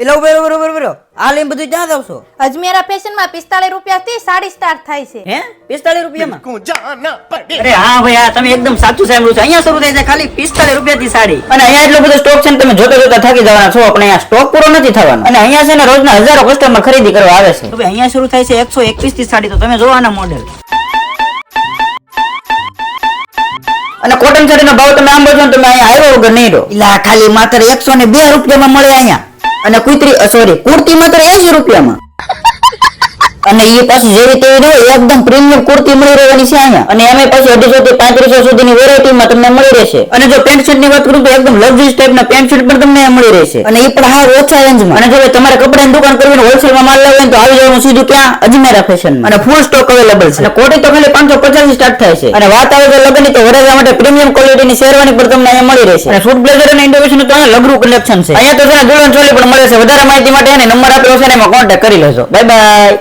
એટલે બરોબર હાલ એમ બધું ક્યાં જાવ છો? અજમેરા ફેશન માં 45 રૂપિયાથી સાડી સ્ટાર્ટ થાય છે. હે 45 રૂપિયામાં? અરે હા ભાઈ હા તમે એકદમ સાચું સાંભળ્યું છે. અહીંયા શરૂ થાય છે ખાલી 45 રૂપિયાથી સાડી. અને અહીંયા એટલો બધો સ્ટોક છે ને તમે જોતા જોતા થાકી જવાના છો. પણ અહીંયા સ્ટોક પૂરો નથી થવાનો. અને અહીંયા છે ને રોજના હજારો કસ્ટમર ખરીદી કરવા આવે છે. તો ભાઈ અહીંયા શરૂ થાય છે 121 થી સાડી. તો તમે જોવો આના મોડેલ. અને કોટન સાડીનો ભાવ તમે આમ બોલો તમે અહીંયા આવ્યો વગર નહીં રહો. એટલે ખાલી માત્ર 102 રૂપિયામાં મળે અહીંયા. અને કુર્તી માત્ર 80 રૂપિયામાં. અને એ પાછી જેવી તેવી રહે એકદમ પ્રીમિયમ કુર્તી મળી રહેવાની છે અહીંયા. અને એમાં પાછી 250 થી 3500 સુધીની વેરાયટીમાં તમને મળી રહેશે. અને જો પેન્ટ શર્ટ ની વાત કરું તો એકદમ લક્ઝરીઝ ટાઈપના પેન્ટ શર્ટ પણ તમને મળી રહેશે. અને એ પણ હાવ ઓછા રેન્જમાં. અને જો તમારે કપડાની દુકાન કરવી હોલસેલમાં માલ લાવવો તો આવી જવાનું સીધું ક્યાં અજમેરા ફેશનમાં. અને ફૂલ સ્ટોક અવેલેબલ છે. અને કોટી તો ખાલી 550 થી સ્ટાર્ટ થાય છે. અને વાત આવે તો લગ્નની તો વરરાજા માટે પ્રીમિયમ ક્વોલિટીની શેરવાની પણ તમને અહીંયા મળી રહેશે. અને સૂટ બ્લેઝર અને ઇન્ડોવેશન તો અહીંયા લગરું કલેક્શન છે. અહીંયા તો છે ને દુલ્હન ચોલી પણ મળે છે. વધારે માહિતી માટે એને નંબર આપેલો છે ને એમાં કોન્ટેક્ટ કરી લેજો. Bye bye.